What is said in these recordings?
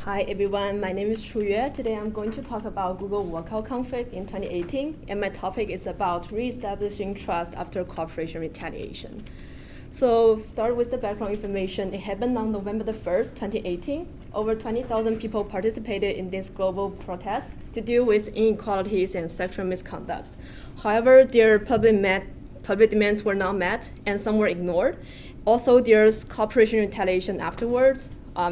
Hi everyone, my name is Chuyue. Today I'm going to talk about Google workout conflict in 2018, and my topic is about reestablishing trust after corporation retaliation. So start with the background information. It happened on November the 1st, 2018. Over 20,000 people participated in this global protest to deal with inequalities and sexual misconduct. However, their public demands were not met, and some were ignored. Also, there's corporation retaliation afterwards,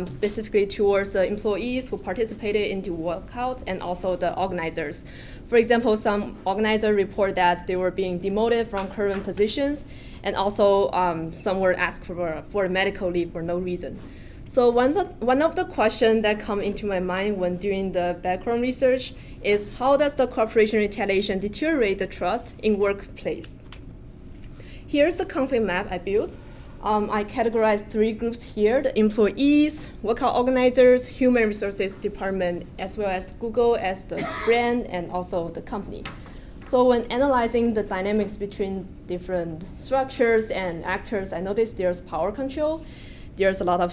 specifically towards the employees who participated in the walkout and also the organizers. For example, some organizers report that they were being demoted from current positions, and also some were asked for medical leave for no reason. So one of the questions that come into my mind when doing the background research is how does the corporation retaliation deteriorate the trust in workplace? Here's the conflict map I built. I categorized 3 groups here: the employees, workout organizers, human resources department, as well as Google as the brand and also the company. So when analyzing the dynamics between different structures and actors, I noticed there's power control, there's a lot of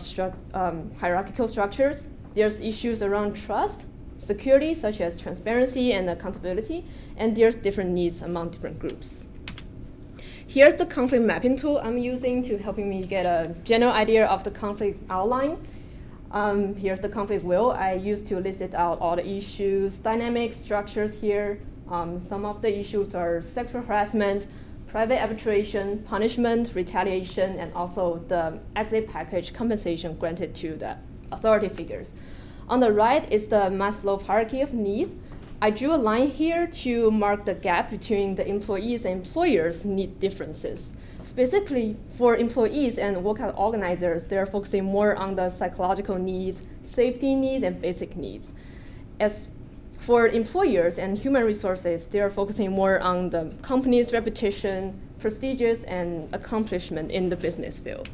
hierarchical structures, there's issues around trust, security, such as transparency and accountability, and there's different needs among different groups. Here's the conflict mapping tool I'm using to helping me get a general idea of the conflict outline. Here's the conflict wheel I used to list it out all the issues, dynamics, structures here. Some of the issues are sexual harassment, private arbitration, punishment, retaliation, and also the exit package compensation granted to the authority figures. On the right is the Maslow's hierarchy of needs. I drew a line here to mark the gap between the employees and employers' need differences. Specifically, for employees and workout organizers, they're focusing more on the psychological needs, safety needs, and basic needs. As for employers and human resources, they're focusing more on the company's reputation, prestigious, and accomplishment in the business field.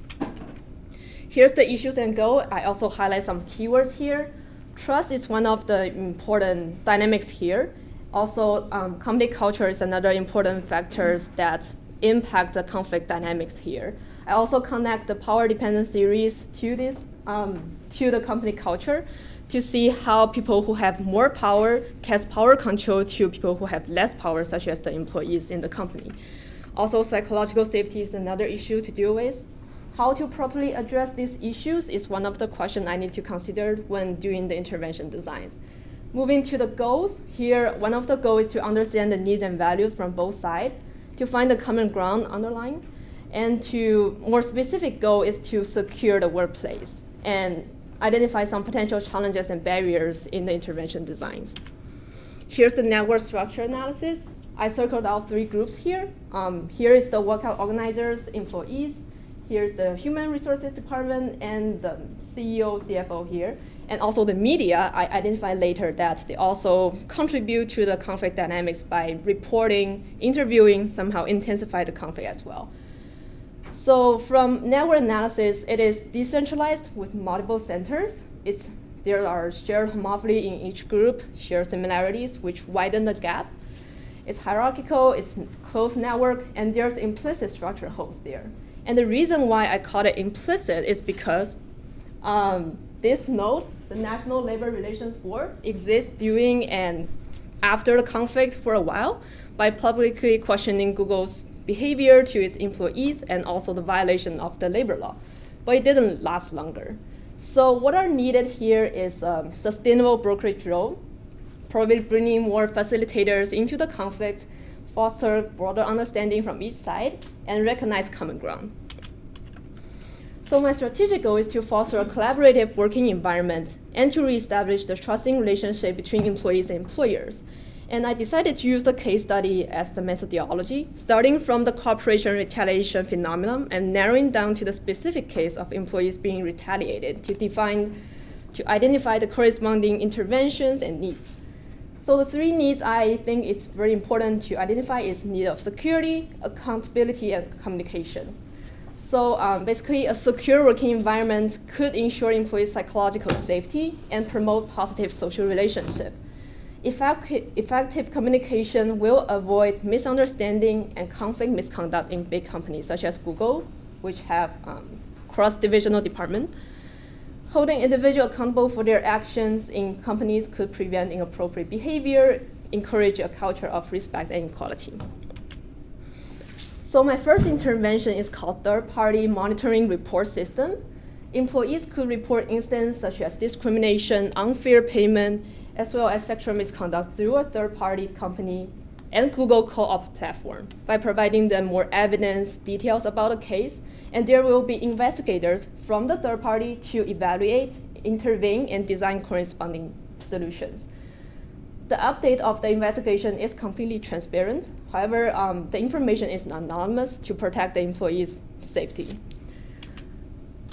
Here's the issues and goal. I also highlight some keywords here. Trust is one of the important dynamics here. Also, company culture is another important factor that impact the conflict dynamics here. I also connect the power dependent theories to this, to the company culture to see how people who have more power cast power control to people who have less power, such as the employees in the company. Also, psychological safety is another issue to deal with. How to properly address these issues is one of the questions I need to consider when doing the intervention designs. Moving to the goals, here one of the goals is to understand the needs and values from both sides, to find the common ground underlying, and to more specific goal is to secure the workplace and identify some potential challenges and barriers in the intervention designs. Here's the network structure analysis. I circled out 3 groups here. Here is the workout organizers, employees. Here's the human resources department and the CEO, CFO here. And also the media, I identified later that they also contribute to the conflict dynamics by reporting, interviewing, somehow intensify the conflict as well. So from network analysis, it is decentralized with multiple centers. There are shared homophily in each group, shared similarities, which widen the gap. It's hierarchical, it's closed network, and there's implicit structure holes there. And the reason why I call it implicit is because this node, the National Labor Relations Board, exists during and after the conflict for a while by publicly questioning Google's behavior to its employees and also the violation of the labor law. But it didn't last longer. So what are needed here is a sustainable brokerage role, probably bringing more facilitators into the conflict, foster broader understanding from each side, and recognize common ground. So my strategic goal is to foster a collaborative working environment and to reestablish the trusting relationship between employees and employers. And I decided to use the case study as the methodology, starting from the corporation retaliation phenomenon and narrowing down to the specific case of employees being retaliated to identify the corresponding interventions and needs. So the 3 needs I think is very important to identify is need of security, accountability, and communication. So basically, a secure working environment could ensure employees' psychological safety and promote positive social relationship. Effective communication will avoid misunderstanding and conflict misconduct in big companies such as Google, which have cross-divisional department. Holding individuals accountable for their actions in companies could prevent inappropriate behavior, encourage a culture of respect and equality. So my first intervention is called third-party monitoring report system. Employees could report incidents such as discrimination, unfair payment, as well as sexual misconduct through a third-party company and Google Co-op platform by providing them more evidence, details about a case, and there will be investigators from the third party to evaluate, intervene, and design corresponding solutions. The update of the investigation is completely transparent. However, the information is anonymous to protect the employee's safety.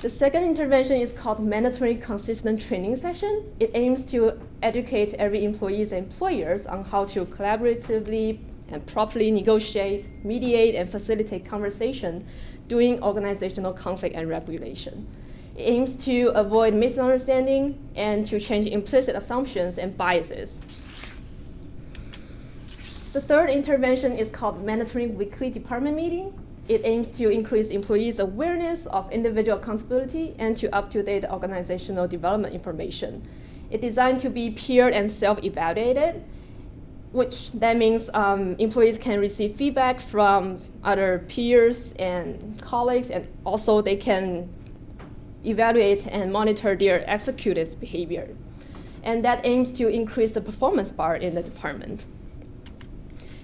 The second intervention is called mandatory consistent training session. It aims to educate every employees and employers on how to collaboratively and properly negotiate, mediate, and facilitate conversation during organizational conflict and regulation. It aims to avoid misunderstanding and to change implicit assumptions and biases. The third intervention is called mandatory weekly department meeting. It aims to increase employees' awareness of individual accountability and to up-to-date organizational development information. It's designed to be peered and self-evaluated, which that means employees can receive feedback from other peers and colleagues, and also they can evaluate and monitor their executives' behavior. And that aims to increase the performance bar in the department.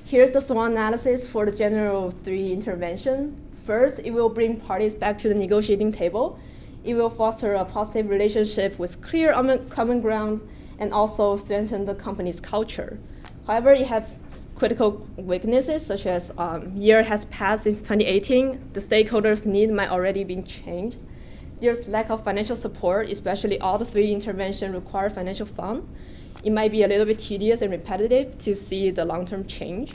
Here's the SWOT analysis for the general 3 intervention. First, it will bring parties back to the negotiating table. It will foster a positive relationship with clear common ground and also strengthen the company's culture. However, it has critical weaknesses, such as year has passed since 2018. The stakeholders' need might already be changed. There's lack of financial support, especially all the 3 interventions require financial fund. It might be a little bit tedious and repetitive to see the long-term change.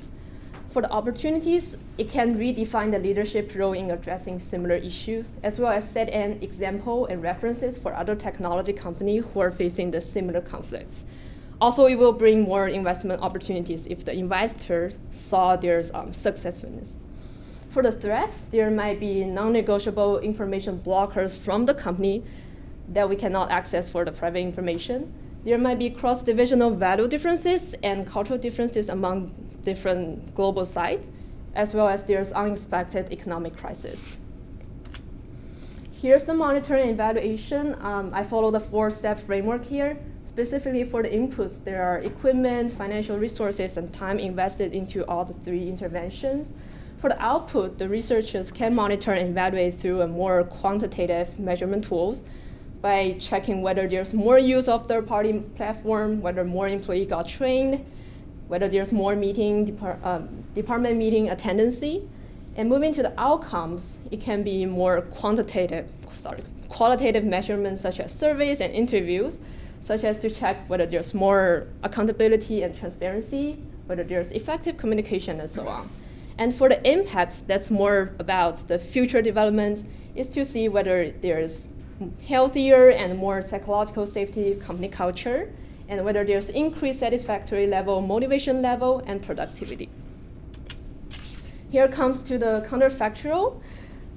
For the opportunities, it can redefine the leadership role in addressing similar issues, as well as set an example and references for other technology companies who are facing the similar conflicts. Also, it will bring more investment opportunities if the investor saw there's successfulness. For the threats, there might be non-negotiable information blockers from the company that we cannot access for the private information. There might be cross-divisional value differences and cultural differences among different global sites, as well as there's unexpected economic crisis. Here's the monitoring and evaluation. I follow the 4-step framework here. Specifically for the inputs, there are equipment, financial resources, and time invested into all the 3 interventions. For the output, the researchers can monitor and evaluate through a more quantitative measurement tools by checking whether there's more use of third-party platform, whether more employees got trained, whether there's more department meeting attendance. And moving to the outcomes, it can be more qualitative measurements such as surveys and interviews, such as to check whether there's more accountability and transparency, whether there's effective communication, and so on. And for the impacts, that's more about the future development, is to see whether there's healthier and more psychological safety company culture, and whether there's increased satisfactory level, motivation level, and productivity. Here comes to the counterfactual.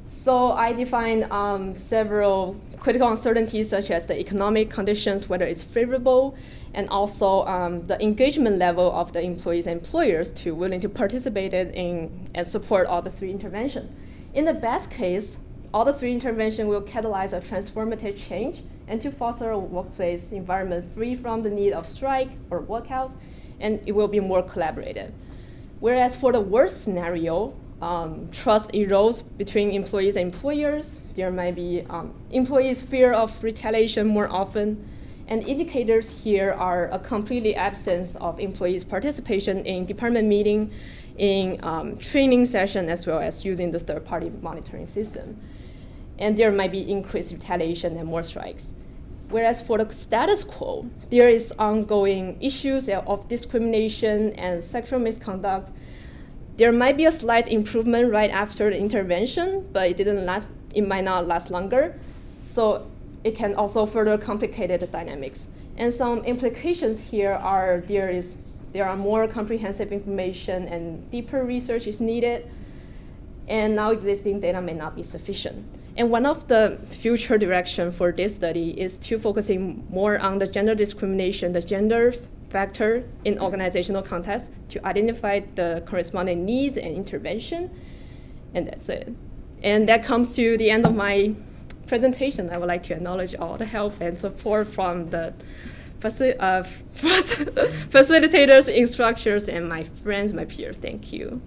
So I define several critical uncertainties, such as the economic conditions, whether it's favorable, and also the engagement level of the employees and employers to willing to participate in and support all the 3 interventions. In the best case, all the 3 interventions will catalyze a transformative change and to foster a workplace environment free from the need of strike or walkout, and it will be more collaborative. Whereas for the worst scenario, trust erodes between employees and employers. There might be employees' fear of retaliation more often, and indicators here are a completely absence of employees' participation in department meeting, in training session, as well as using the third-party monitoring system. And there might be increased retaliation and more strikes. Whereas for the status quo, there is ongoing issues of discrimination and sexual misconduct. There might be a slight improvement right after the intervention, but it might not last longer. So it can also further complicate the dynamics. And some implications here are there are more comprehensive information and deeper research is needed, and now existing data may not be sufficient. And one of the future direction for this study is to focusing more on the gender discrimination, the gender factor in organizational context to identify the corresponding needs and intervention. And that's it. And that comes to the end of my presentation. I would like to acknowledge all the help and support from the facilitators, instructors, and my friends, my peers. Thank you.